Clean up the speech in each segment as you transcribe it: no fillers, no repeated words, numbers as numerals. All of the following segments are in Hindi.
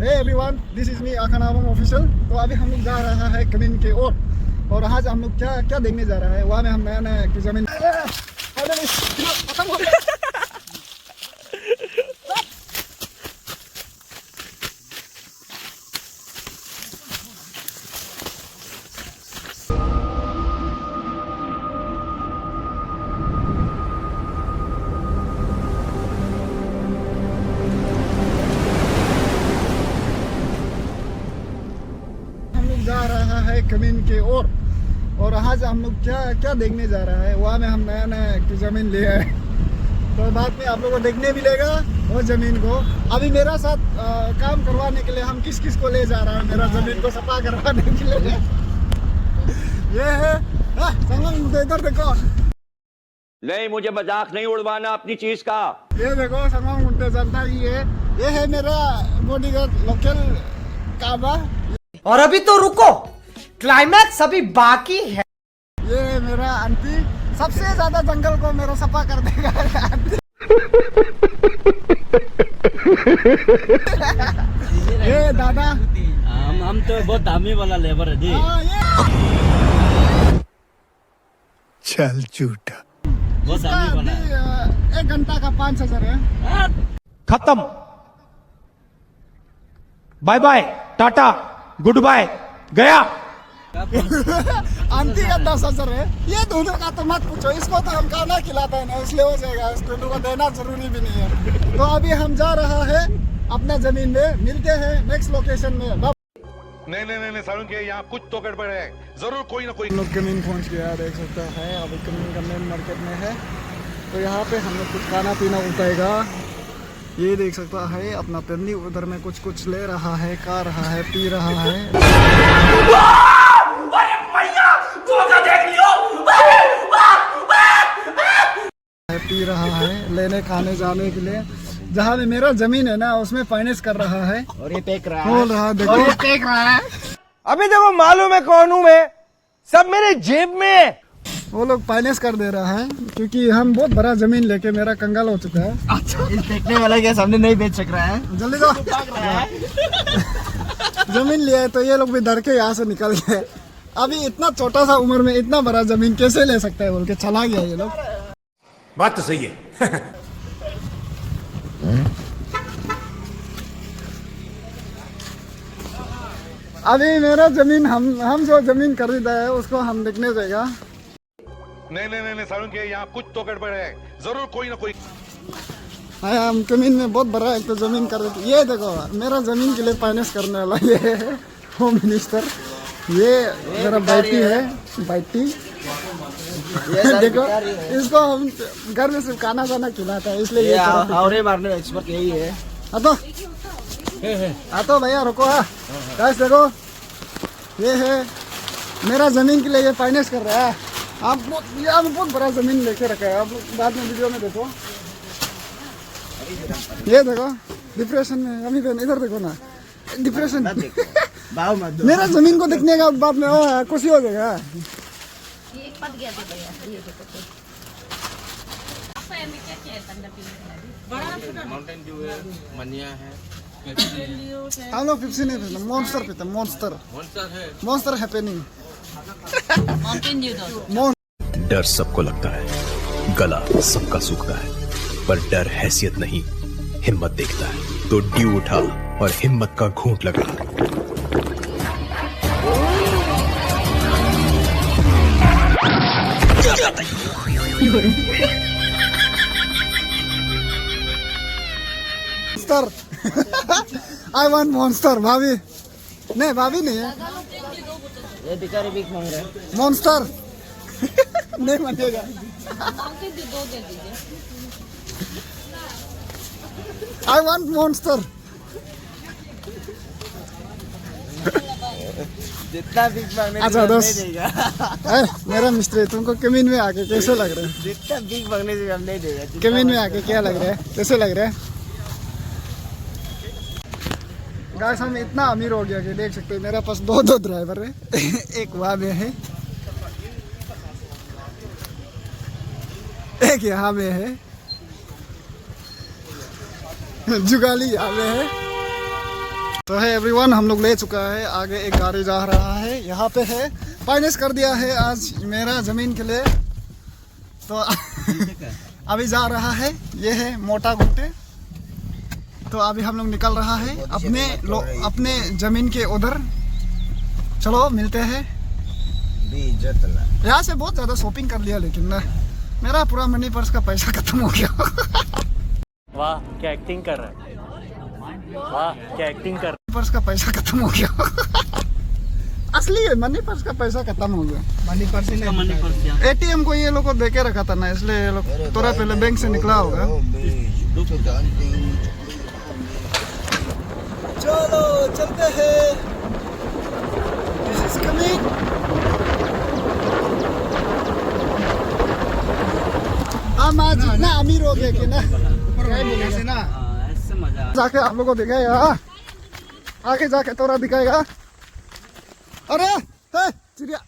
Hey everyone, this is me आखान आबम ऑफिशियल। तो अभी हम लोग जा रहा है कमीन के ओर, और आज हम लोग क्या क्या देखने जा रहा है वहाँ में हम नया नया एक जमीन जा रहा है कमीन के ओर, और आज हम लोग क्या क्या देखने जा रहा है वहाँ में हम नया नया एक जमीन ले आए। तो बाद में आप लोगों को देखने मिलेगा वो जमीन को। अभी मेरा साथ काम करवाने के लिए हम किस किस को ले जा रहा है मेरा जमीन को सफा करवाने के लिए। ये है संगम, इधर देखो। नहीं, मुझे मजाक नहीं उड़वाना अपनी चीज का। ये देखो संगम उनते जनता ये है मेरा बॉडीगार्ड लोकल काबा। और अभी तो रुको, क्लाइमैक्स अभी बाकी है। ये है मेरा आंटी, सबसे ज्यादा जंगल को मेरा सफा कर देगा आंटी। ये दादा, हम तो बहुत दामी वाला लेबर है जी। चल झूठा। बहुत दामी वाला है। 1 घंटा का 5,000 है। खत्म, bye bye, tata, good bye, गया। आंटी का 10,000 है। ये दोनों का तो मत पूछो, इसको तो हम खाना खिलाता है ना, इसलिए हो जाएगा। इस दोनों को देना जरूरी भी नहीं है। तो अभी हम जा रहा है अपना जमीन में, मिलते हैं नेक्स्ट लोकेशन में। नहीं सारुण के यहाँ कुछ तो गड़बड़ है, जरूर कोई ना कोई। हम लोग कमीन पहुंच गया, देख सकते हैं। अभी कमीन का मेन मार्केट में है, तो यहाँ पे हम लोग कुछ खाना पीना उठाएगा। ये देख सकता है अपना पेंदी उधर में कुछ कुछ ले रहा है, खा रहा है, पी रहा है। पी रहा है लेने खाने जाने के लिए। जहाँ में मेरा जमीन है ना, उसमें फाइनेंस कर रहा है। और ये फेंक रहा बोल रहा है, देखो ये देख रहा है। अभी देखो मालूम है कौन हूँ मैं, सब मेरे जेब में है। वो लोग फाइनेंस कर दे रहा है, क्योंकि हम बहुत बड़ा जमीन लेके मेरा कंगाल हो चुका है। अच्छा, इस फेंकने वाला के सामने नहीं बेच सक रहा है। जल्दी दो। जमीन लिया है तो ये लोग भी डर के यहाँ से निकल गए। अभी इतना छोटा सा उम्र में इतना बड़ा जमीन कैसे ले सकता है बोल के चला गया ये लोग। बात तो सही है। अभी मेरा जमीन हम जो जमीन खरीदा है उसको हम देखने जाएगा। नहीं सारुण के यहाँ कुछ तो गड़बड़ है, जरूर कोई ना कोई। हम जमीन में बहुत बड़ा एक तो जमीन कर रहे थे। ये देखो मेरा जमीन के लिए फाइनेंस करने वाला ये है होम मिनिस्टर। ये मेरा बैटी है, बैटी। देखो इसको हम घर में सिर्फ खाना खाना खिलाता है, इसलिए ये और मारने में एक्सपर्ट यही है। तो भैया रुको। गाइस देखो, ये है मेरा जमीन के लिए ये फाइनेंस कर रहा है। आप बहुत बड़ा जमीन लेके रखा है, आप बाद में वीडियो में देखो। ये देखो डिप्रेशन में अभी इधर देखो ना, डिप्रेशन। मेरा जमीन को देखने का बाद में खुशी हो जाएगा। माउंटेन ड्यू है, मनिया है। हम लोग 50 नहीं पीते, मॉन्स्टर पीते, मॉन्स्टर। Monster happening. डर सबको लगता है, गला सबका सूखता है, पर डर हैसियत नहीं हिम्मत देखता है। तो ड्यू उठा और हिम्मत का घूंट लगा। मॉन्स्टर। I want monster. भाभी नहीं, भाभी नहीं है, ये भिखारी भीख मांग रहा है। मॉन्स्टर। नहीं मानेगा। I want monster. जितना भीख मांगने अच्छा से कम दोस्त, नहीं देगा। मेरा मिस्त्री, तुमको कमीन में आके कैसे लग रहा है? जितना भीख मांगने से कम नहीं देगा। कमीन में आके क्या लग रहा है, कैसे लग रहा है? गाइस हम इतना अमीर हो गया कि देख सकते हैं मेरे पास दो ड्राइवर है। एक वहाँ में है, एक यहाँ में है, जुगाली यहाँ में है। तो है एवरीवन, हम लोग ले चुका है, आगे एक गाड़ी जा रहा है, यहाँ पे है फाइनेंस कर दिया है आज मेरा ज़मीन के लिए। तो अभी जा रहा है, ये है मोटा गुट्टे। तो अभी हम लोग निकल रहा है अपने ज़मीन के उधर। चलो मिलते हैं। यहाँ से बहुत ज़्यादा शॉपिंग कर लिया, लेकिन ना मेरा पूरा मनी पर्स का पैसा खत्म हो गया। वाह क्या एक्टिंग कर रहा है, वाह क्या एक्टिंग कर रहा है। पर्स का पैसा खत्म हो गया। असली है, मनी पर्स का पैसा खत्म हो गया। मनी पर्स क्या? एटीएम को ये लोग को देके रखा था ना, इसलिए ये लोग थोड़ा पहले बैंक से निकला होगा। चलो चलते हैं। This is coming. हम आज इतना अमीर हो गए कि ना, क्या ही बोलेंगे। ऐसे मजा। जाके आप लोगों को दिखाएगा, आगे जाके तोरा दिखाएगा। अरे चिड़िया,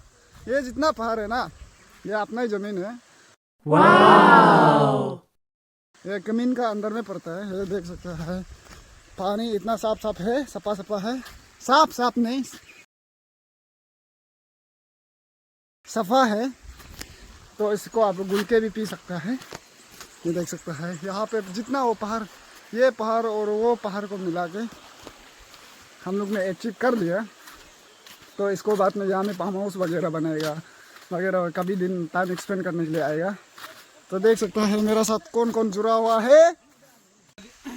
ये जितना पहाड़ है ना, ये अपना ही जमीन है। ये जमीन का अंदर में पड़ता है, ये देख सकते हैं। पानी इतना साफ साफ है, सफा सफा है, साफ नहीं सफा है। तो इसको आप गुल के भी पी सकता है। ये देख सकता है, यहाँ पे जितना वो पहाड़, ये पहाड़ और वो पहाड़ को मिला के हम लोग ने अचीव कर लिया। तो इसको बाद में यहाँ में फार्म हाउस वगैरह बनाएगा वगैरह, कभी दिन टाइम एक्सपेंड करने के लिए आएगा। तो देख सकता है मेरा साथ कौन कौन जुड़ा हुआ है।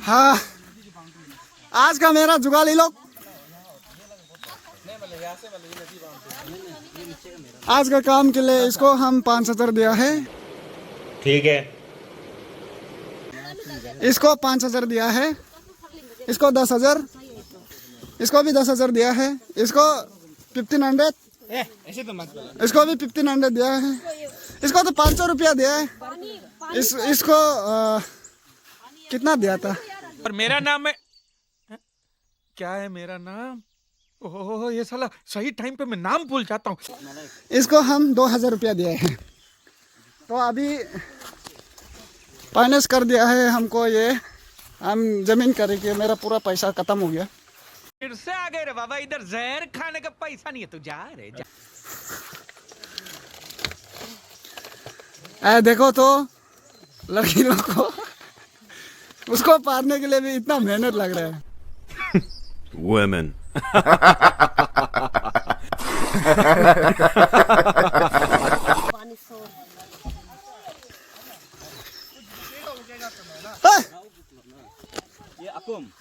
हाँ, आज का मेरा जुगाली लोग, आज का काम के लिए इसको हम 5,000 दिया है। ठीक है, इसको 5,000 दिया है, इसको 10,000, इसको भी 10,000 दिया है, इसको 1,500, इसको भी 1,500 दिया है, इसको तो 500 रुपया दिया है। इसको कितना दिया था? और मेरा नाम है, क्या है मेरा नाम? ओह ये साला सही टाइम पे मैं नाम भूल जाता हूँ। इसको हम 2,000 रुपया दिए हैं। तो अभी फाइनेंस कर दिया है हमको, ये हम जमीन करके मेरा पूरा पैसा खत्म हो गया। फिर से आ गए रे बाबा, इधर जहर खाने का पैसा नहीं है, तू जा रे जा। देखो तो लड़की लोग को उसको पारने के लिए भी इतना मेहनत लग रहा है। Women.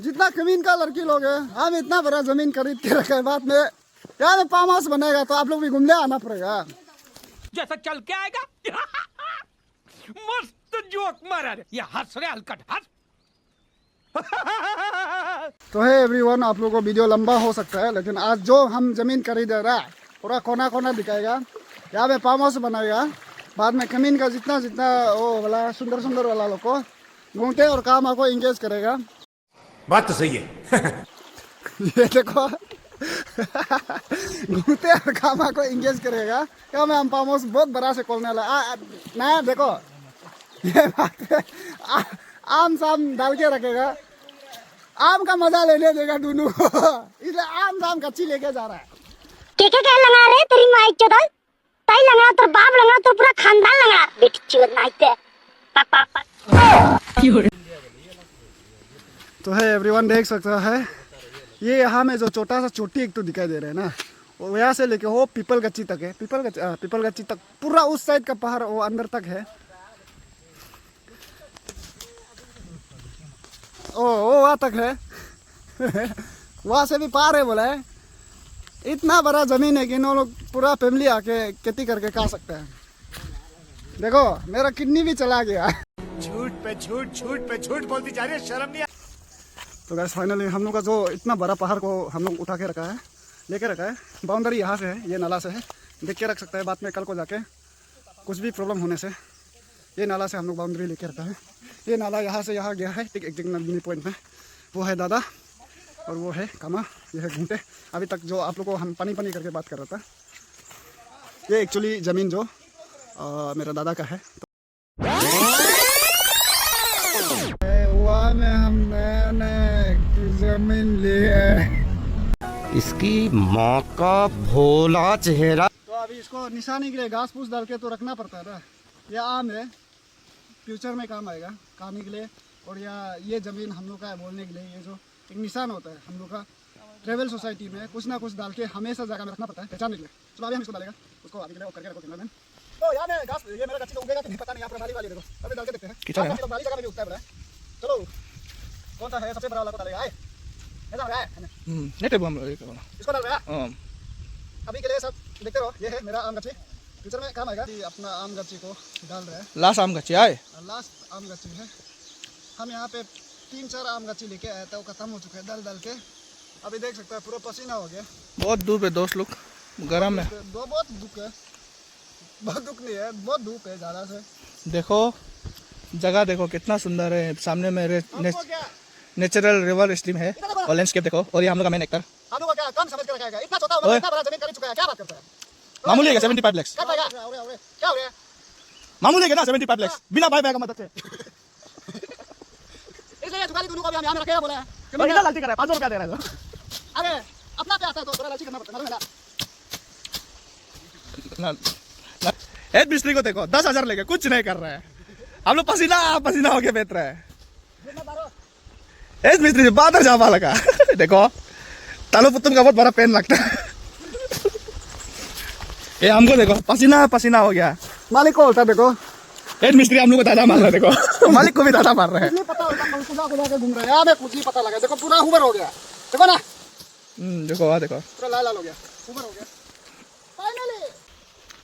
जितना कमीन का लड़की लोग है, हम इतना बड़ा जमीन खरीद के रखे, बाद में यहाँ में फार्म हाउस बनेगा तो आप लोग भी घूमने आना पड़ेगा। जैसा चल के आएगा। मस्त जोक मारा रे, ये हंस रे हलकट हंस। तो है एवरीवन, आप लोगों को वीडियो लंबा हो सकता है, लेकिन आज जो हम जमीन खरीद रहा है पूरा कोना कोना दिखाएगा। यहाँ पे फार्म हाउस बनाएगा, बाद में कमीन का जितना जितना वो वाला सुंदर सुंदर वाला लोग को घूमते और काम आपको इंगेज करेगा। बात तो सही है। ये देखो घूमते और काम आपको इंगेज करेगा। क्या मैं हम फार्म हाउस बहुत बड़ा से खोलने वाला ना, देखो ये बात है। आम साम डाल के रखेगा, आम का मजा लेने देगा दोनों को, इसलिए आम साम कच्ची लेके जा रहा है। क्या लगा रहे तेरी माई चोदल, ताई लगा, तेरा बाप लगा, तो पूरा खानदान लगा बेटी चोद नाचते। तो है एवरीवन, देख सकता है ये यहाँ में जो छोटा सा चोटी एक तो दिखाई दे रहा है ना, वो यहाँ से लेके वो पीपल गच्ची तक है। पीपल गच्ची तक पूरा उस साइड का पहाड़ वो अंदर तक है। ओ वहाँ तक है। वहाँ से भी पार है बोला है। इतना बड़ा जमीन है कि इन लोग पूरा फैमिली आके खेती करके खा सकते हैं। देखो मेरा किडनी भी चला गया। झूठ पे झूठ बोलती जा रही है, शर्म नहीं। तो गाइस फाइनली हम लोग का जो इतना बड़ा पहाड़ को हम लोग उठा के रखा है, लेके रखा है। बाउंड्री यहाँ से है, ये नाला से है, देख के रख सकता है। बाद में कल को जाके कुछ भी प्रॉब्लम होने से ये नाला से हम लोग बाउंड्री लेके रखा है। ये नाला यहाँ से यहाँ गया है, ठीक एक जगह पॉइंट में। वो है दादा और वो है कामा, ये है घूंटे। अभी तक जो आप लोग को हम पानी करके बात कर रहा था, ये एक्चुअली ज़मीन जो मेरा दादा का है। वहाँ में हम नया ज़मीन लिए इसकी माँ का भोला चेहरा। तो अभी इसको निशानी के लिए घास फूस डाल के तो रखना पड़ता है ना। यह आम है, फ्यूचर में काम आएगा खाने के लिए। और ये ज़मीन हम लोग का है बोलने के लिए। ये जो एक निशान होता है हम लोग का ट्रेवल सोसाइटी में, कुछ ना कुछ डाल के हमेशा जगह में रखना पड़ता है पहचानने के लिए। चलो अभी हम इसको डालेगा, उसको अभी के लिए करके रखो कैमरा मैन। तो यहाँ में घास, ये मेरा गच्ची को उगेगा कि नहीं पता नहीं, यहाँ पर वाली देखो, अभी डाल के देखते हैं। तो वाली जगह में भी उगता है बड़ा। चलो कौन सा है सबसे बड़ा वाला को डालेगा? ऐसा हो रहा है इसको डाल रहा है। अभी के लिए सब देखते रहो। ये है मेरा आम गच्ची, फ्यूचर में काम आएगा। अपना आम गच्ची को डाल रहे हैं। लास्ट आम गच्ची आए, लास्ट आम गच्ची है। हम यहाँ पे 3-4 आम गच्ची लेके आए थे, वो खत्म हो चुके हैं डाल के। अभी देख सकते हैं पूरा पसीना हो गया। बहुत धूप है दोस्त लोग, गर्म है। बहुत धूप है, बहुत धूप नहीं है, बहुत धूप है ज़्यादा से। देखो जगह देखो कितना सुंदर है। सामने में नेचुरल रिवर स्ट्रीम है और लैंडस्केप देखो। और ये हम लोग का मेन एक्टर हम लोग क्या कम समझ कर रखा है? इतना छोटा उम्र में इतना बड़ा जमीन खरीद चुका है, क्या बात करता है? मामूली है 75 लाख। क्या पाएगा? क्या हो रहा है? मामूली है ना 75 लाख बिना भाई का मदद से। इसलिए जुगाली दोनों को भी हम यहाँ में रखेगा बोला है। कितना लालची कर रहा है? 500 रुपया दे रहा है। अरे अपना पे आता है तो थोड़ा लालची करना पड़ता है ना। हेड मिस्त्री को देखो 10,000 लेके कुछ नहीं कर रहा है। हम लोग पसीना पसीना होके बेच रहे हैं। हेड मिस्त्री बादर जावा लगा। देखो तालू पुतुम का बहुत बड़ा पेन लगता है। ये हमको देखो पसीना पसीना हो गया। मालिक को होता है देखो, हेड मिस्त्री हम लोग को दादा मार रहा है। देखो मालिक को भी दादा मार रहा है। नहीं पता होता कल खुदा खुदा के घूम रहे हैं। हमें कुछ नहीं पता लगा। देखो पूरा हुबर हो गया, देखो ना, देखो वहाँ देखो पूरा लाल लाल हो गया, हुबर हो गया।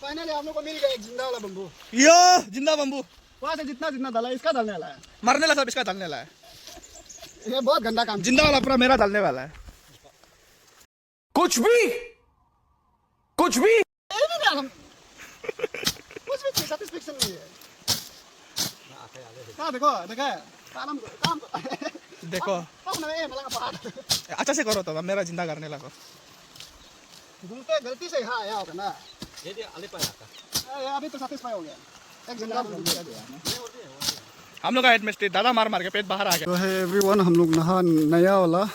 फाइनली हम लोग को मिल गया एक जिंदा वाला बम्बू। यो जिंदा बम्बू। वहाँ से जितना डाला इसका डालने वाला है। मरने वाला सब इसका डालने वाला है। ये बहुत गंदा काम। जिंदा वाला पूरा मेरा डालने वाला है। कुछ भी कुछ भी सेटिस्फेक्शन नहीं है। हाँ देखो देखा है काम देखो अच्छा से करो तो मेरा जिंदा करने लगा। गलती से हाँ आया होगा ना। अभी तो सेटिस्फाई हो गया। एक जिंदा हम लोग का हेड मिस्त्री दादा मार मार के पेट बाहर आ गया। तो है एवरीवन, हम लोग नया वाला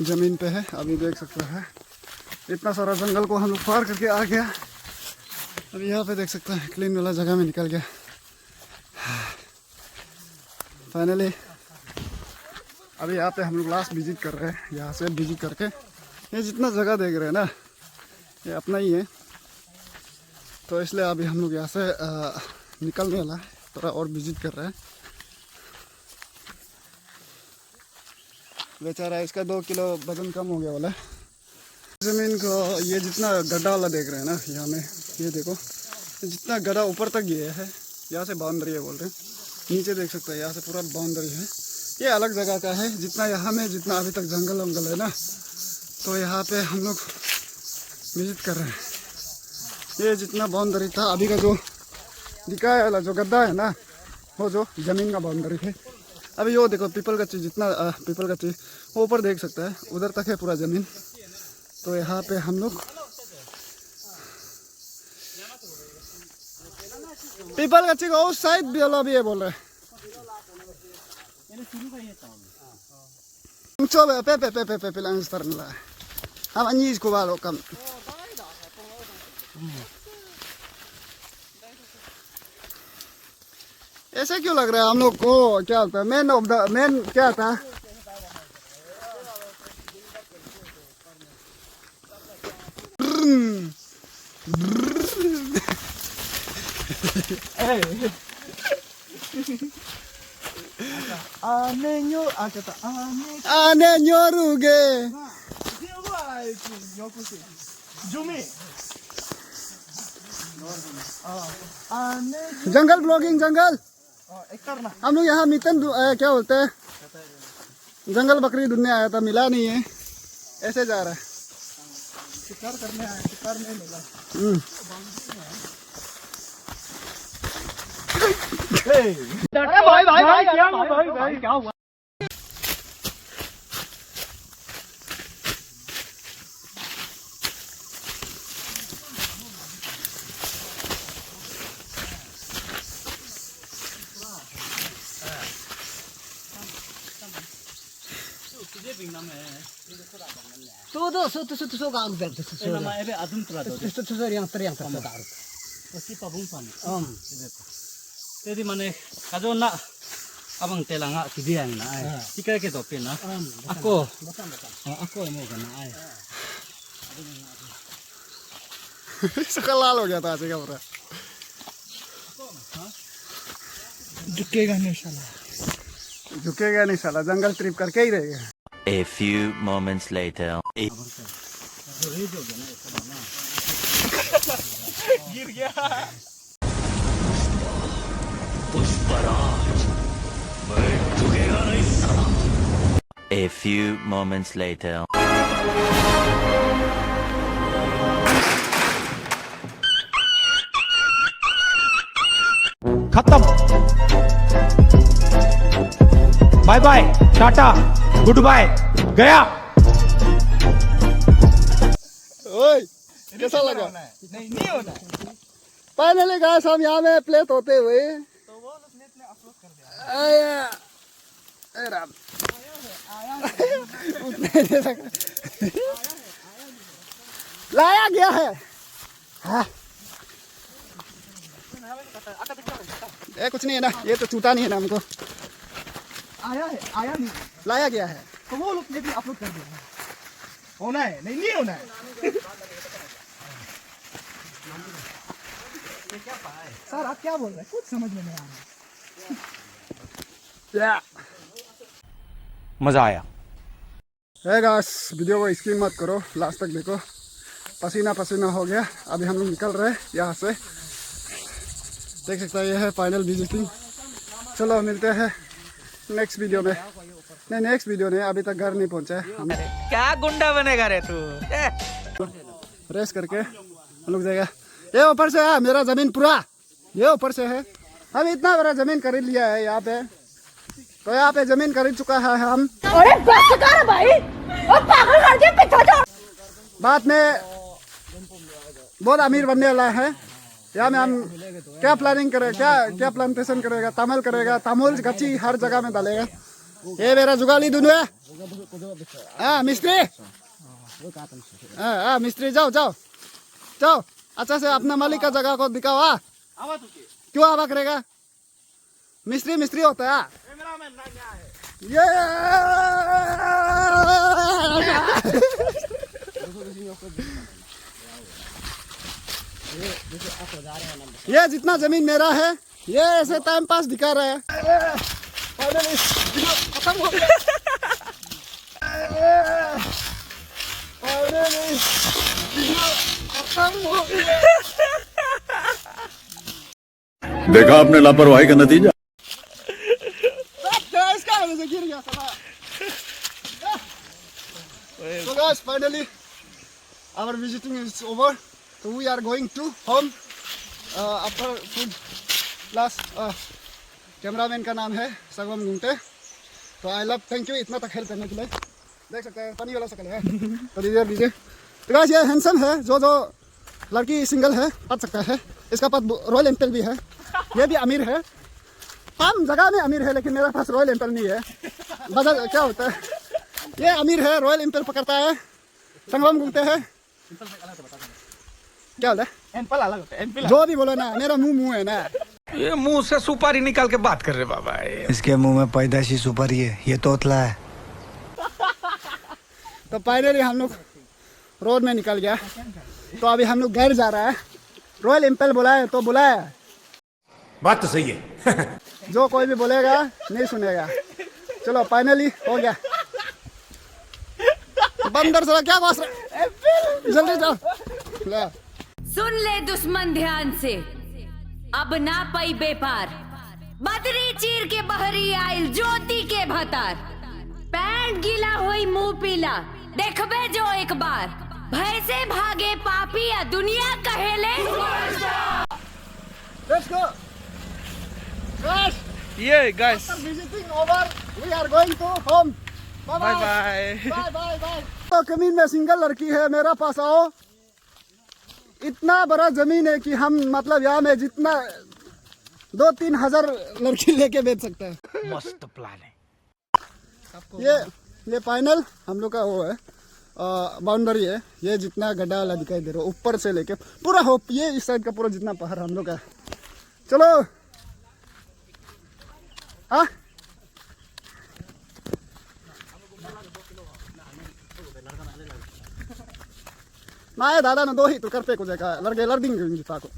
ज़मीन पे है। अभी देख सकते हैं इतना सारा जंगल को हम लोग पार करके आ गया। अभी यहाँ पे देख सकते हैं क्लीन वाला जगह में निकल गया फाइनली। अभी यहाँ पे हम लोग लास्ट विजिट कर रहे हैं। यहाँ से विजिट करके ये जितना जगह देख रहे हैं ना, ये अपना ही है। तो इसलिए अभी हम लोग यहाँ से निकलने वाला है, थोड़ा और विजिट कर रहे हैं। बेचारा इसका 2 किलो वजन कम हो गया वाला है। ज़मीन को ये जितना गड्ढा वाला देख रहे हैं ना, यहाँ में ये देखो जितना गड्ढा ऊपर तक ये है, यहाँ से बाउंड्री है बोल रहे हैं। नीचे देख सकते हैं यहाँ से पूरा बाउंड्री है। ये अलग जगह का है। जितना यहाँ में जितना अभी तक जंगल वंगल है ना, तो यहाँ पे हम लोग विजिट कर रहे हैं। ये जितना बाउंड्री था अभी का जो दिखाया वाला जो गड्ढा है ना, वो जो ज़मीन का बाउंड्री है। अभी वो देखो पीपल का चीज़ जितना पीपल का चीज़ वो ऊपर देख सकता है, उधर तक है पूरा ज़मीन। तो यहाँ पे हम लोग पीपल का चीज़ उस साइड भी वाला भी है बोल रहे हैं। Coba pe bilang start lah. Apa nyis ko balo kam. ऐसा क्यों लग रहा है हम लोग को? क्या होता है मेन क्या था? Ane nyoruge. जंगल ब्लॉगिंग जंगल हम लोग यहाँ मितन क्या बोलते हैं जंगल बकरी ढूंढने आया था, मिला नहीं है, ऐसे जा रहा है। शिकार करने आया, शिकार नहीं मिला। अरे भाई क्या हुआ? तुझे पिंगना में Nama ebe adun tulado. Pasti pabung pan. Jadi mana kajo na abang telanga kibiang na ay. Tika ke topin na. Ako mo kana ay. इसका लाल हो गया था ऐसे कैमरा। झुकेगा नहीं साला। झुकेगा नहीं साला, जंगल ट्रिप करके ही रहेगा। A few moments later. A few moments later. खत्म। Bye bye, tata, good bye, गया। ओए कैसा लगा? नहीं होना है। फाइनली गाइस हम यहाँ में प्लेट होते हुए आया ए राम लाया गया है। हाँ ये कुछ नहीं है ना, ये तो छूटा नहीं है ना हमको। आया है, आया नहीं। लाया गया है। तो वो लोग ने भी अपलोड कर दिया। होना है, नहीं होना है। सर आप क्या बोल रहे हैं? कुछ समझ में नहीं आ रहा। मजा आया। है गाइस, वीडियो को स्किप मत करो, लास्ट तक देखो। पसीना पसीना हो गया, अभी हम लोग निकल रहे हैं यहाँ से। देख सकते हैं ये है फाइनल विजिटिंग। चलो मिलते हैं नेक्स्ट वीडियो में। नहीं नेक्स्ट वीडियो नहीं, अभी तक घर नहीं पहुँचा है। हम क्या गुंडा बनेगा रे तू? रेस करके हम लोग जाएगा। ये ऊपर से है मेरा जमीन पूरा, ये ऊपर से है। हम इतना बड़ा जमीन खरीद लिया है यहाँ पे, तो यहाँ पे जमीन खरीद चुका है हम। अरे बस कर भाई, और पागल कर दिया पीछे जा। बाद में बहुत अमीर बनने वाला है। यहाँ में हम क्या प्लानिंग करेगा, क्या प्लांटेशन करेगा, तमिल करेगा, तमुल गच्ची हर जगह में डालेगा। ये मेरा जुगाली दुनू है। हाँ मिस्त्री, हाँ मिस्त्री जाओ जाओ जाओ, अच्छा से अपना मालिक का जगह को दिखाओ। हाँ क्यों आवा करेगा? मिस्त्री मिस्त्री होता है। ये ये जितना जमीन मेरा है, ये ऐसे टाइम पास दिखा रहा है। खत्म हो गया। देखा आपने लापरवाही का नतीजा। इसका वजह से गिर गया साला। So guys, finally our visiting is over. So we are going to home after food. Plus cameraman का नाम है संगम गुंटे। तो आई लव, थैंक यू इतना तक हेल्प करने के लिए। देख सकते हैं पानी वाला शकल है, तो दीजिए। तो गाइस ये हैंडसम है, जो लड़की सिंगल है पढ़ सकता है। इसका पास रॉयल एनफील्ड भी है। ये भी अमीर है, हम जगह में अमीर है, लेकिन मेरे पास रॉयल एनफील्ड नहीं है। बदल क्या होता है, ये अमीर है, रॉयल एनफील्ड पकड़ता है, संगम घूमते हैं। क्या होता है? एनपल अलग होता है, एनपल जो भी बोलो ना, मेरा मुंह है ना। ये मुंह से सुपारी निकाल के बात कर रहे बाबा। इसके मुंह में पैदाशी सुपारी है, ये तोतला है। तो फाइनली हम लोग रोड में निकल गया। तो अभी हम लोग घर जा रहा है। रॉयल एनफील्ड बुलाए तो बुलाए, बात तो सही है। जो कोई भी बोलेगा नहीं सुनेगा। चलो फाइनली हो गया। बंदर साला क्या बस रहा, जल्दी जाओ। सुन ले दुश्मन ध्यान से, अब ना पई बेपार। बदरी चीर के बहरी आइल ज्योति के भतार। पैंट गीला हुई मुंह पीला, देखबे जो एक बार। भय से भागे पापी या दुनिया कहेले। Let's go. Guys, ये guys visiting over. We are going to home. Bye bye bye. Bye. Bye bye bye. तो कमीन में सिंगल लड़की है, मेरा पास आओ। इतना बड़ा जमीन है कि हम मतलब यहाँ में जितना 2-3 हजार लड़की लेके बेच सकते हैं। मस्त प्लान है। ये फाइनल हम लोग का वो है। बाउंड्री है। ये जितना गड्ढा वाला दिखाई दे रहा है ऊपर से लेके पूरा होप, ये इस साइड का पूरा जितना पहाड़ हम लोग का। चलो हाँ ना है दादा ना दो ही तो कर पे को जाएगा लड़के लड़ देंगे जूता को।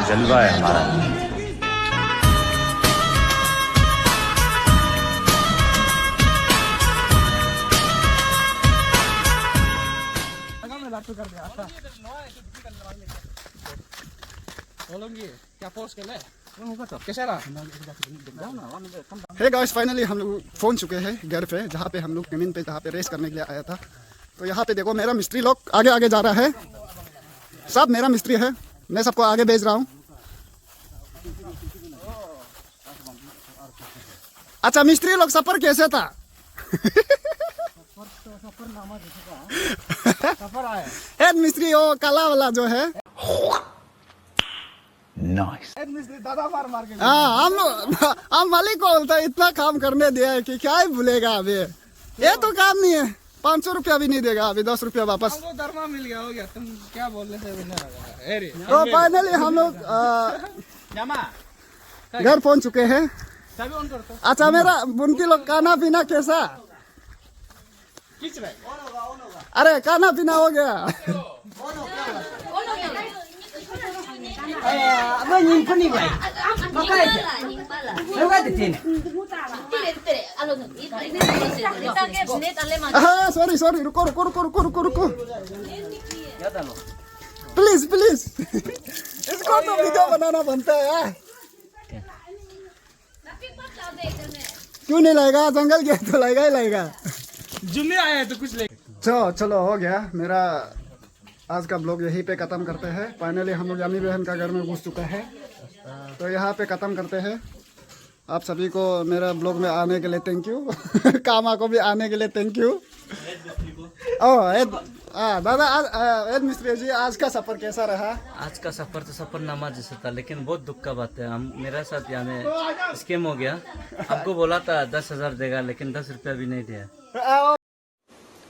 जलवा है हमारा। क्या पोस्ट कर ले कैसा रहा? हे गाइस फाइनली हम लोग पहुंच चुके हैं घर पे, जहाँ पे हम लोग जमीन पे जहाँ पे रेस करने के लिए आया था। तो यहाँ पे देखो मेरा मिस्त्री लोग आगे आगे जा रहा है, सब मेरा मिस्त्री है, मैं सबको आगे भेज रहा हूँ। अच्छा मिस्त्री लोग सफर कैसे था? हेड मिस्त्री वो काला वाला जो है हाँ, हम मालिक को बोलता है इतना काम करने दिया है कि क्या ही भूलेगा अभी। ये तो काम नहीं है, 500 रुपया भी नहीं देगा अभी, 10 रुपया वापस। वो दरमा मिल गया हो गया, तुम क्या बोलने से तो फाइनली हम लोग घर पहुंच चुके हैं। अच्छा मेरा बुनकी लोग खाना पीना कैसा? अरे खाना पीना हो गया? हाँ सॉरी सॉरी, रुको रुको रुको रुको रुको रुको प्लीज प्लीज, इसको तो वीडियो बनाना बनता है यार। क्यों नहीं लगेगा? जंगल गया तो लगेगा ही लगेगा। जुम्मे आया है तो कुछ ले। चलो हो गया मेरा आज का ब्लॉग, यहीं पे ख़त्म करते हैं। फाइनली हम लोग यामी बहन का घर में घुस चुका है, तो यहाँ पे ख़त्म करते हैं। आप सभी को मेरा ब्लॉग में आने के लिए थैंक यू। कामा को भी आने के लिए थैंक यू। दादा एड मिस्त्री जी, आज का सफ़र कैसा रहा? आज का सफर तो सफरनामा जैसा था, लेकिन बहुत दुख का बात है, हम मेरा साथ यानी स्कैम हो गया। हमको बोला था 10,000 देगा, लेकिन 10 रुपया भी नहीं दिया।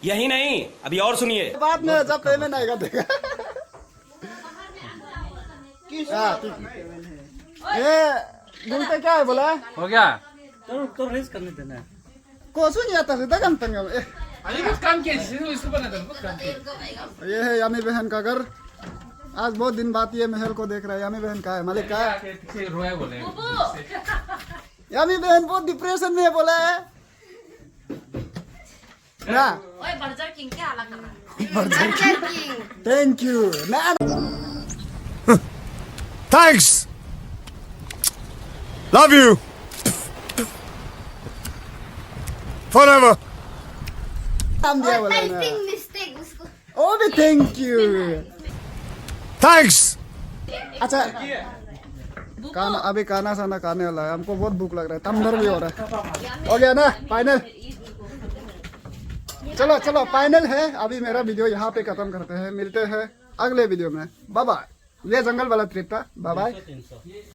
यही नहीं, अभी और सुनिए। बाद में जब पेमेंट आएगा देगा। ये घूमते क्या है बोला? हो गया तो रेस करने देना है। कोसुन नहीं आता सीधा गम तंगम। काम किया इसको बना दो। ये है यामी बहन का घर। आज बहुत दिन बाद ये महल को देख रहा है। यामी बहन का है, मालिक का है। रोया बोले यामी बहन बहुत डिप्रेशन में है बोला है ना। थैंक यू ना। Thanks, love you forever. नाम दिया बोला ना। ओ भी थैंक यू, थैंक्स। अच्छा खाना अभी खाना साना खाने वाला है, हमको बहुत भूख लग रहा है, तमदर भी हो रहा है। हो गया ना फाइनल? चलो चलो फाइनल है। अभी मेरा वीडियो यहाँ पे खत्म करते हैं, मिलते हैं अगले वीडियो में। Bye bye. ये जंगल वाला ट्रिप था, बाय बाय।